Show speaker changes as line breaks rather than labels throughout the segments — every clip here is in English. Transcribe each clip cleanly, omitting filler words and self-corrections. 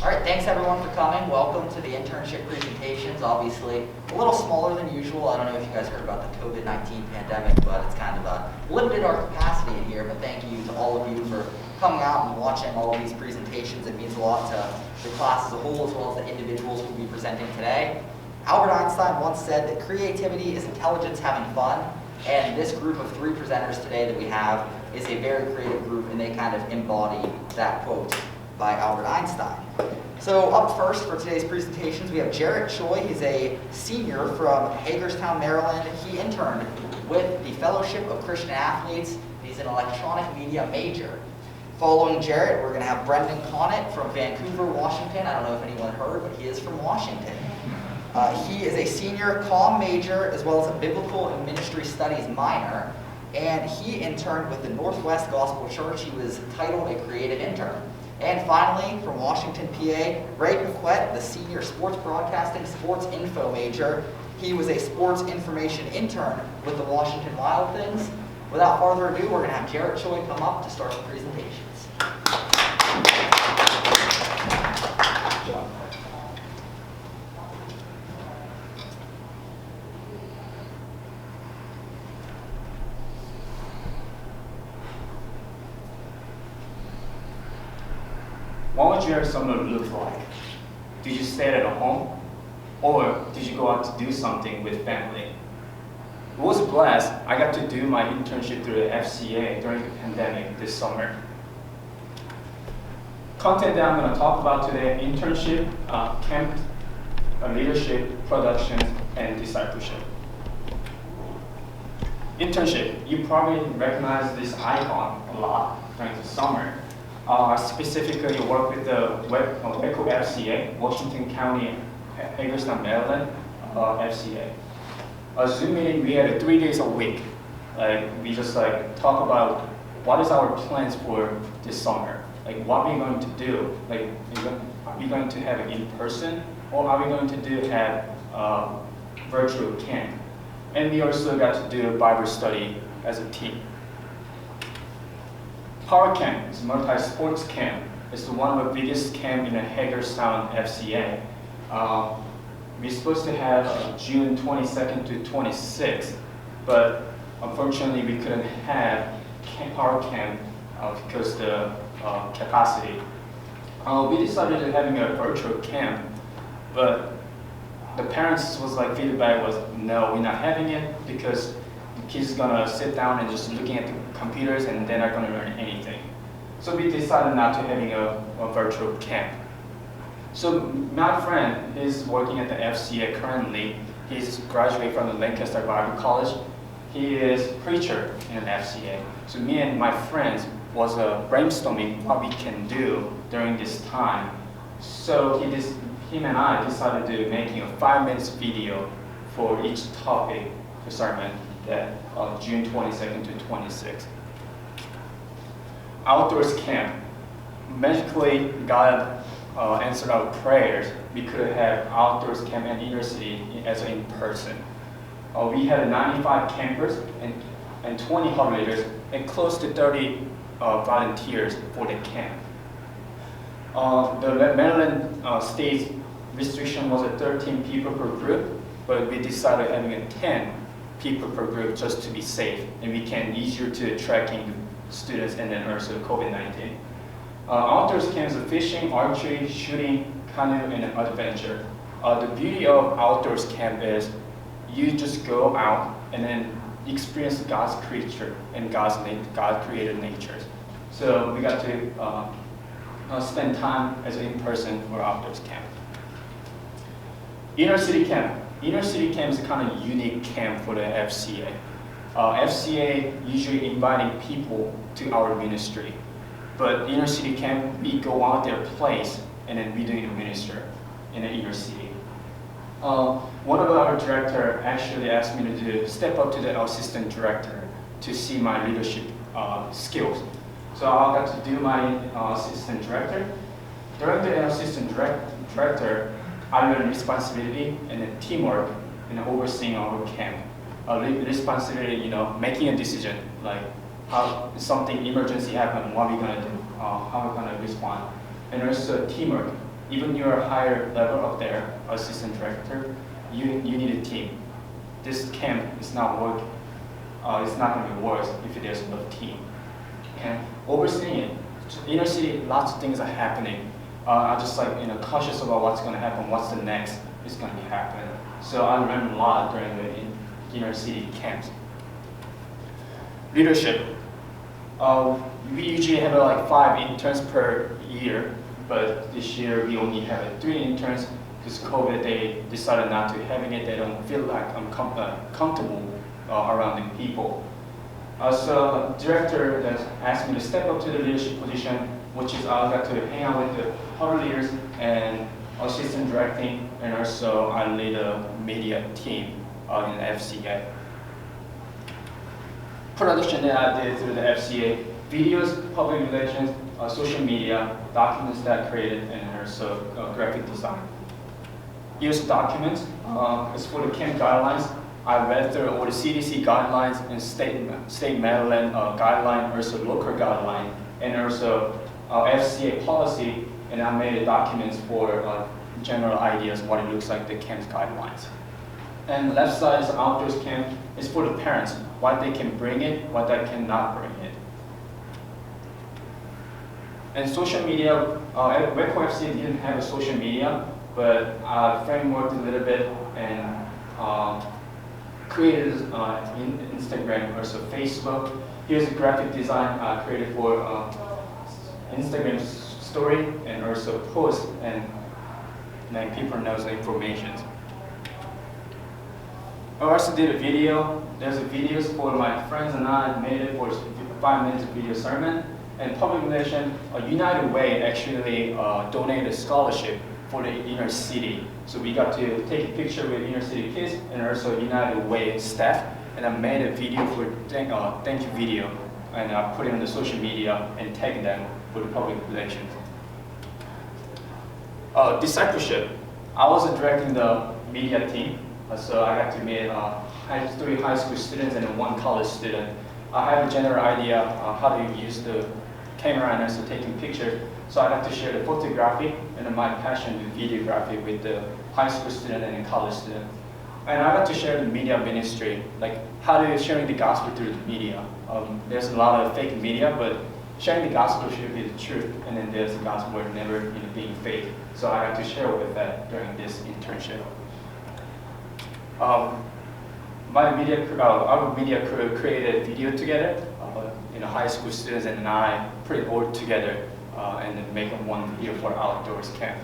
All right, thanks everyone for coming. Welcome to the internship presentations. Obviously, a little smaller than usual. I don't know if you guys heard about the COVID-19 pandemic, but it's kind of limited our capacity in here. But thank you to all of you for coming out and watching all of these presentations. It means a lot to the class as a whole, as well as the individuals who will be presenting today. Albert Einstein once said that creativity is intelligence having fun, and this group of three presenters today that we have is a very creative group, and they kind of embody that quote by Albert Einstein. So up first for today's presentations, we have Jarrett Choi. He's a senior from Hagerstown, Maryland. He interned with the Fellowship of Christian Athletes. He's an electronic media major. Following Jarrett, we're going to have Brendan Connett from Vancouver, Washington. I don't know if anyone heard, but he is from Washington. He is a senior comm major as well as a biblical and ministry studies minor. And he interned with the Northwest Gospel Church. He was titled a creative intern. And finally, from Washington, PA, Ray Paquette, the senior sports broadcasting sports info major. He was a sports information intern with the Washington Wild Things. Without further ado, we're going to have Jarrett Choi come up to start the presentations.
What would your summer look like? Did you stay at home? Or did you go out to do something with family? I was blessed. I got to do my internship through the FCA during the pandemic this summer. Content that I'm going to talk about today: internship, camp, leadership, production, and discipleship. Internship. You probably recognize this icon a lot during the summer. Specifically, work with the WECO FCA, Washington County, Hagerstown, Maryland, FCA. A Zoom meeting, we had 3 days a week. We just talk about what is our plans for this summer. What are we going to do? Are we going to have it in person, or are we going to have virtual camp? And we also got to do a Bible study as a team. Power Camp is a multi-sports camp. It's one of the biggest camp in the Hagerstown FCA. We're supposed to have June 22nd to 26th, but unfortunately we couldn't have Power Camp because the capacity. We decided to having a virtual camp, but the parents feedback was no, we're not having it because the kids gonna sit down and just looking at the computers and they're not gonna learn anything. So we decided not to having a virtual camp. So my friend is working at the FCA currently. He's graduated from the Lancaster Bible College. He is a preacher in an FCA. So me and my friends was brainstorming what we can do during this time. So him and I decided to making a 5-minute video for each topic for sermon that June 22nd to 26th. Outdoors camp. Magically, God answered our prayers. We could have outdoors camp and inner city as in person. We had 95 campers and 20 hub leaders and close to 30 volunteers for the camp. The Maryland state restriction was 13 people per group, but we decided having 10 people per group just to be safe, and we can easier to tracking students and then also COVID-19. Outdoors camps are fishing, archery, shooting, canoe, and adventure. The beauty of outdoors camp is you just go out and then experience God's creature and God created nature. So we got to spend time as in person for outdoors camp. Inner city camp. Inner city camp is a kind of unique camp for the FCA. FCA usually inviting people to our ministry, but inner city camp, we go out their place and then we do the ministry in the inner city. One of our director actually asked me to step up to the assistant director to see my leadership skills. So I got to do my assistant director. During the assistant director, I learned responsibility and then teamwork and overseeing our camp. Responsibility, making a decision, like how something emergency happen, what are we gonna do, how we're gonna respond. And also teamwork, even you're a higher level up there, assistant director, you need a team. This camp is not work. It's not going to be worse if there's no team. And overseeing it, inner city, lots of things are happening. I'm just like cautious about what's going to happen, what's the next is going to be happening. So I remember a lot during the inner city camps. Leadership. We usually have like 5 interns per year, but this year we only have 3 interns because COVID, they decided not to having it. They don't feel like I'm comfortable around the people. So director that asked me to step up to the leadership position, which is I got to hang out with the other leaders and assistant directing, and also I lead a media team in the FCA. Production that I did through the FCA, videos, public relations, social media, documents that I created, and also graphic design. Here's documents. It's for the camp guidelines. I read through all the CDC guidelines and state Maryland guideline, also local guideline, and also FCA policy, and I made documents for general ideas what it looks like the camp's guidelines. And the left side is outdoors camp. It's for the parents, what they can bring it, what they cannot bring it. And social media, Waco FC didn't have a social media, but I frameworked a little bit and created Instagram, also Facebook. Here's a graphic design I created for Instagram story and also post, and like people know the information. I also did a video. There's a videos for my friends and I made it for 5 minutes video sermon. And public relation, United Way actually donated a scholarship for the inner city. So we got to take a picture with inner city kids and also United Way staff. And I made a video for thank you video, and I put it on the social media and tagged them for the public relations. Discipleship. I was directing the media team, so I got to meet 3 high school students and 1 college student. I have a general idea how to use the camera and also taking pictures. So I got to share the photography and my passion with videography with the high school student and the college student. And I got to share the media ministry, like how to sharing the gospel through the media. There's a lot of fake media, but sharing the gospel should be the truth, and then there's the gospel word never being fake. So I got to share with that during this internship. Our media crew created a video together. High school students and I put it all together and then make one video for outdoors camp.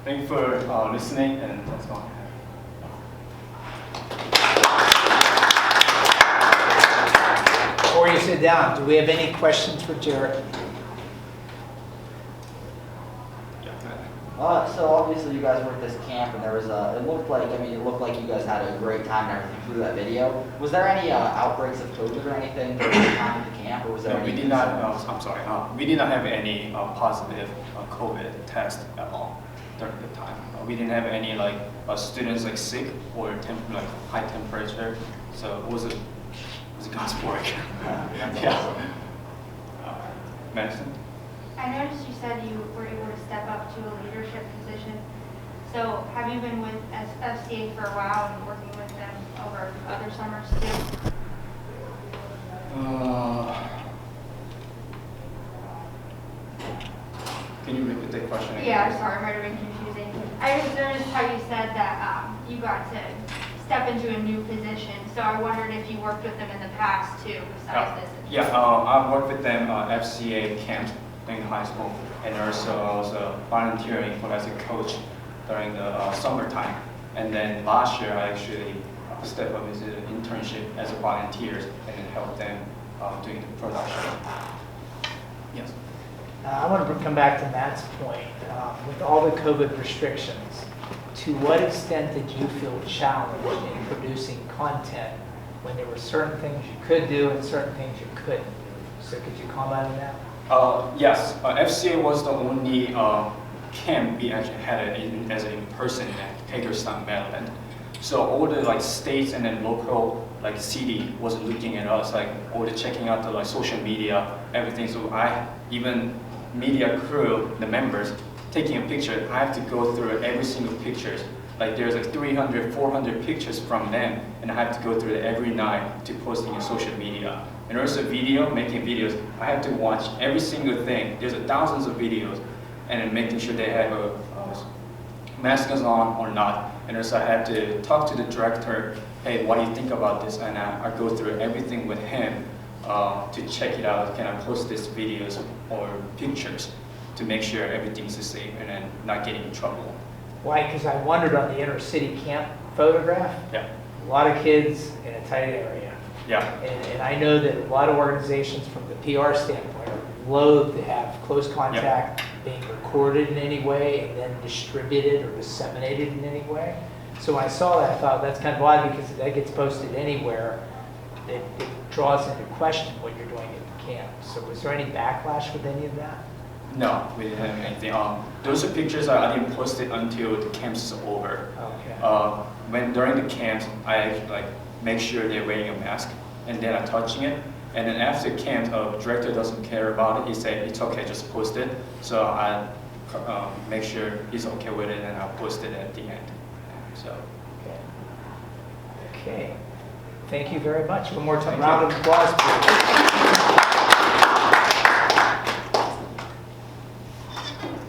Thank you for listening, and let's go on.
Before you sit down, do we have any questions for Jarrett?
So obviously you guys were at this camp, and there was it looked like you guys had a great time and everything through that video. Was there any outbreaks of COVID or anything during the time at the camp, or was there?
No, we did not. I'm sorry. We did not have any positive COVID test at all during the time. We didn't have any students sick or high temperature. So it was a God's work. Yeah. Madison?
I noticed you said you were able to step up to a leadership position. So have you been with FCA for a while and working with them over other summers too?
Can you repeat the question again?
Yeah, sorry, it might have been confusing. I just noticed how you said that you got to step into a new position. So I wondered if you worked with them in the past too, besides this.
Yeah, I worked with them FCA camp in high school, and also I was volunteering as a coach during the summertime. And then last year I actually stepped up as an internship as a volunteer and then helped them doing the production. Yes.
I want to come back to Matt's point. With all the COVID restrictions, to what extent did you feel challenged in producing content when there were certain things you could do and certain things you couldn't? So could you comment on that?
Yes, FCA was the only camp we actually had as an in-person at Hagerstown, Maryland. So all the states and then local city was looking at us, all the checking out the social media, everything. So even media crew, the members, taking a picture, I have to go through every single pictures. There's 300, 400 pictures from them, and I have to go through it every night to posting in social media. And also making videos, I have to watch every single thing. There's thousands of videos, and then making sure they have a mask on or not. And also I have to talk to the director, hey, what do you think about this? And I go through everything with him to check it out. Can I post these videos or pictures to make sure everything's safe and then not getting in trouble?
Why? Because I wondered on the inner city camp photograph.
Yeah.
A lot of kids in a tight area.
Yeah.
And I know that a lot of organizations from the PR standpoint are loath to have close contact being recorded in any way and then distributed or disseminated in any way. So when I saw that, I thought that's kind of odd because if that gets posted anywhere, it draws into question what you're doing at the camp. So was there any backlash with any of that?
No, we didn't have anything. Those are pictures I didn't post it until the camps is over.
Okay.
During the camps, I make sure they're wearing a mask, and then I'm touching it. And then after camp, the director doesn't care about it. He said it's okay, just post it. So I make sure he's okay with it, and I'll post it at the end. So.
Okay. Thank you very much. One more time, round of applause, please.